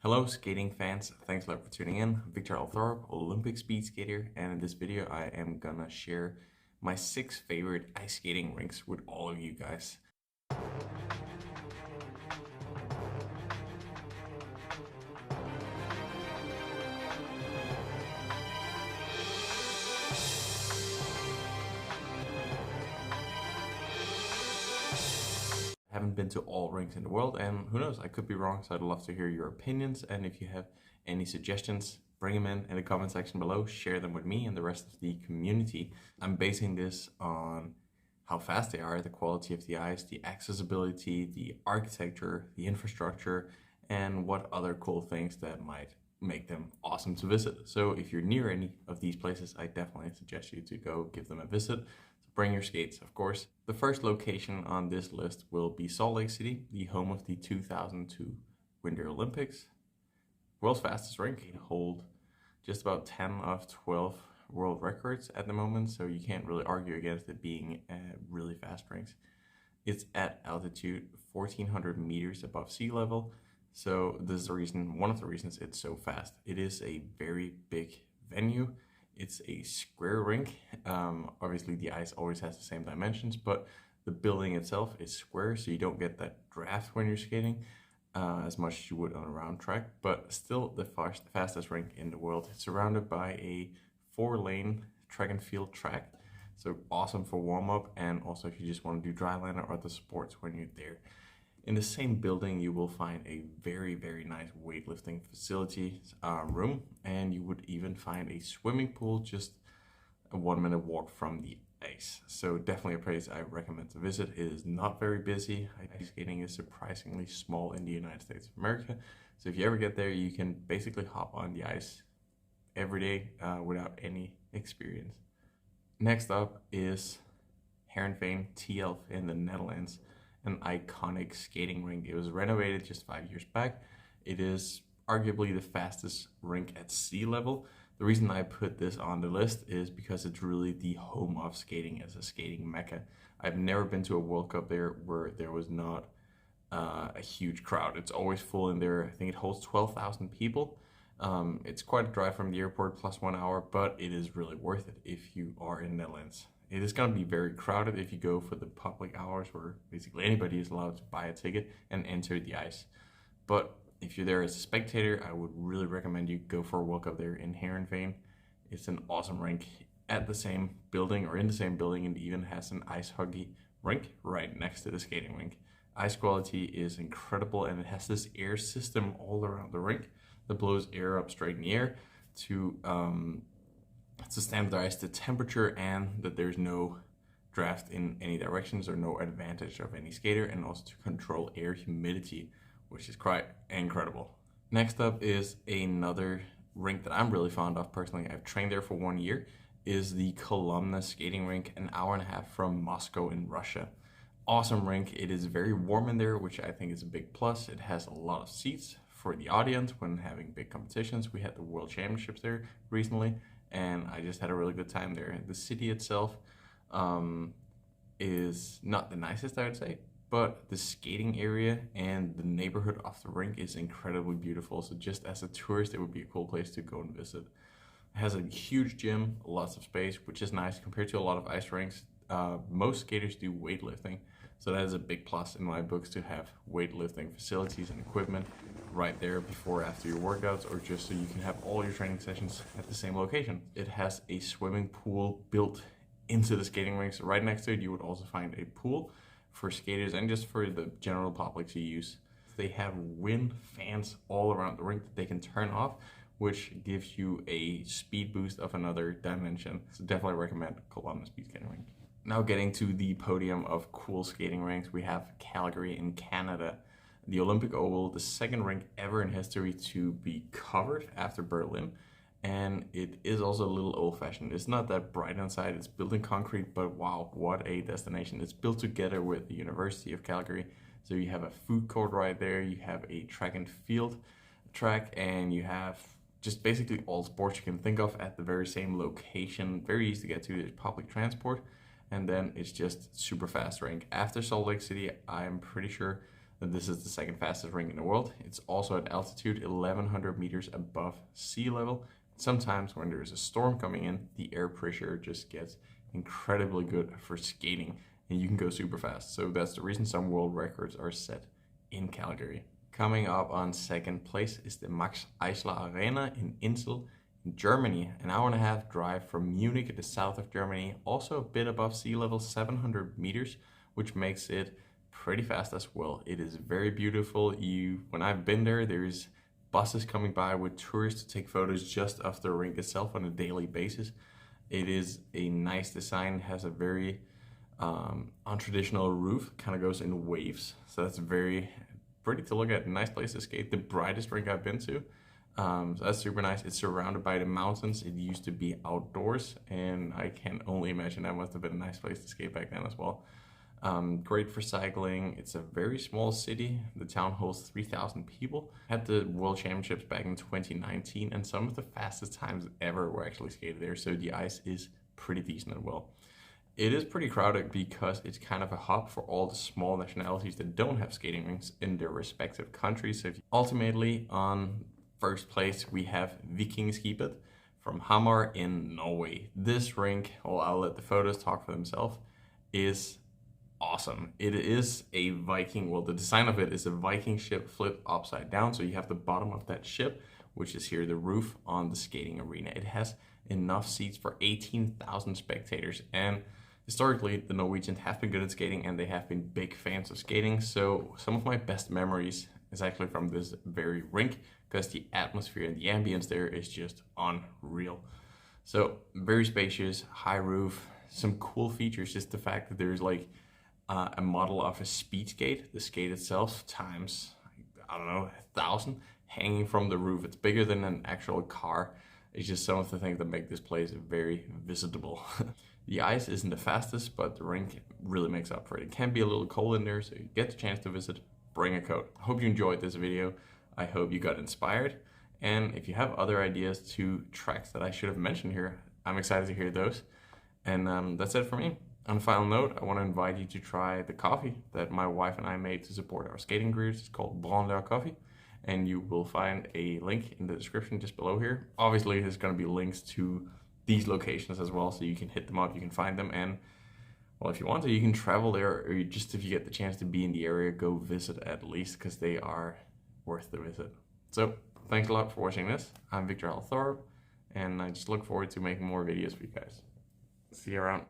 Hello skating fans, thanks a lot for tuning in. Victor Althorpe, Olympic speed skater, and in this video I am gonna share my 6 favorite ice skating rinks with all of you guys. I haven't been to all rinks in the world, and who knows, I could be wrong, so I'd love to hear your opinions. And if you have any suggestions, bring them in the comment section below, share them with me and the rest of the community. I'm basing this on how fast they are, the quality of the ice, the accessibility, the architecture, the infrastructure, and what other cool things that might make them awesome to visit. So if you're near any of these places, I definitely suggest you to go give them a visit. Bring your skates, of course. The first location on this list will be Salt Lake City, the home of the 2002 Winter Olympics. World's fastest rink. It holds just about 10 of 12 world records at the moment, so you can't really argue against it being a really fast rink. It's at altitude 1,400 meters above sea level, so this is one of the reasons it's so fast. It is a very big venue. It's a square rink. Obviously the ice always has the same dimensions, but the building itself is square, so you don't get that draft when you're skating as much as you would on a round track, but still the fastest rink in the world. It's surrounded by a 4-lane track and field track, so awesome for warm-up, and also if you just want to do dryland or other sports when you're there. In the same building, you will find a very, very nice weightlifting facility room, and you would even find a swimming pool just a 1-minute walk from the ice. So definitely a place I recommend to visit. It is not very busy. Ice skating is surprisingly small in the United States of America. So if you ever get there, you can basically hop on the ice every day without any experience. Next up is Heerenveen Thialf in the Netherlands. An iconic skating rink. It was renovated just 5 years back. It is arguably the fastest rink at sea level. The reason I put this on the list is because it's really the home of skating as a skating mecca. I've never been to a World Cup there where there was not a huge crowd. It's always full in there. I think it holds 12,000 people. It's quite a drive from the airport plus 1 hour, but it is really worth it if you are in the Netherlands. It is going to be very crowded if you go for the public hours where basically anybody is allowed to buy a ticket and enter the ice. But if you're there as a spectator, I would really recommend you go for a walk up there in Heerenveen. It's an awesome rink at the same building or in the same building, and even has an ice hockey rink right next to the skating rink. Ice quality is incredible, and it has this air system all around the rink that blows air up straight in the air to standardize the temperature, and that there's no draft in any directions or no advantage of any skater, and also to control air humidity, which is quite incredible. Next up is another rink that I'm really fond of personally. I've trained there for 1 year, is the Kolomna skating rink, an hour and a half from Moscow in Russia. Awesome rink. It is very warm in there, which I think is a big plus. It has a lot of seats for the audience when having big competitions. We had the World Championships there recently, and I just had a really good time there. The city itself is not the nicest, I would say, but the skating area and the neighborhood of the rink is incredibly beautiful. So just as a tourist, it would be a cool place to go and visit. It has a huge gym, lots of space, which is nice compared to a lot of ice rinks. Most skaters do weightlifting, so that is a big plus in my books, to have weightlifting facilities and equipment right there before after your workouts, or just so you can have all your training sessions at the same location. It has a swimming pool built into the skating rinks. Right next to it, you would also find a pool for skaters and just for the general public to use. They have wind fans all around the rink that they can turn off, which gives you a speed boost of another dimension. So definitely recommend Kolomna Speed Skating Rink. Now getting to the podium of cool skating rinks, we have Calgary in Canada. The Olympic Oval, the second rink ever in history to be covered after Berlin. And it is also a little old-fashioned. It's not that bright inside. It's built in concrete, but wow, what a destination. It's built together with the University of Calgary. So you have a food court right there, you have a track and field track, and you have just basically all sports you can think of at the very same location. Very easy to get to. There's public transport, and then it's just super fast rink. After Salt Lake City, I'm pretty sure that this is the second fastest rink in the world. It's also at altitude 1100 meters above sea level. Sometimes when there's a storm coming in, the air pressure just gets incredibly good for skating and you can go super fast. So that's the reason some world records are set in Calgary. Coming up on second place is the Max Aicher Arena in Inzell in Germany. An hour and a half drive from Munich in the south of Germany, also a bit above sea level, 700 meters, which makes it pretty fast as well. It is very beautiful. When I've been there, there's buses coming by with tourists to take photos just of the rink itself on a daily basis. It is a nice design, has a very untraditional roof, kind of goes in waves. So that's very pretty to look at, nice place to skate. The brightest rink I've been to. So that's super nice. It's surrounded by the mountains. It used to be outdoors and I can only imagine that must have been a nice place to skate back then as well. Great for cycling. It's a very small city. The town holds 3,000 people. Had the World Championships back in 2019 and some of the fastest times ever were actually skated there. So the ice is pretty decent as well. It is pretty crowded because it's kind of a hub for all the small nationalities that don't have skating rinks in their respective countries. So ultimately on first place we have Vikingskipet from Hamar in Norway. This rink, well, I'll let the photos talk for themselves, is awesome. It is a Viking, well, the design of it is a Viking ship flipped upside down. So you have the bottom of that ship, which is here the roof on the skating arena. It has enough seats for 18,000 spectators. And historically, the Norwegians have been good at skating and they have been big fans of skating. So some of my best memories is actually from this very rink because the atmosphere and the ambience there is just unreal. So very spacious, high roof, some cool features. Just the fact that there's like a model of a speed skate, the skate itself times, I don't know, 1,000 hanging from the roof. It's bigger than an actual car. It's just some of the things that make this place very visitable. The ice isn't the fastest, but the rink really makes up for it. It can be a little cold in there, so you get the chance to visit, bring a coat. I hope you enjoyed this video. I hope you got inspired. And if you have other ideas to tracks that I should have mentioned here, I'm excited to hear those. And that's it for me. On a final note, I want to invite you to try the coffee that my wife and I made to support our skating careers. It's called Brandler Coffee, and you will find a link in the description just below here. Obviously, there's going to be links to these locations as well, so you can hit them up, you can find them, and well, if you want to, you can travel there, or just if you get the chance to be in the area, go visit at least, because they are worth the visit. So, thanks a lot for watching this. I'm Victor Althorpe, and I just look forward to making more videos for you guys. See you around.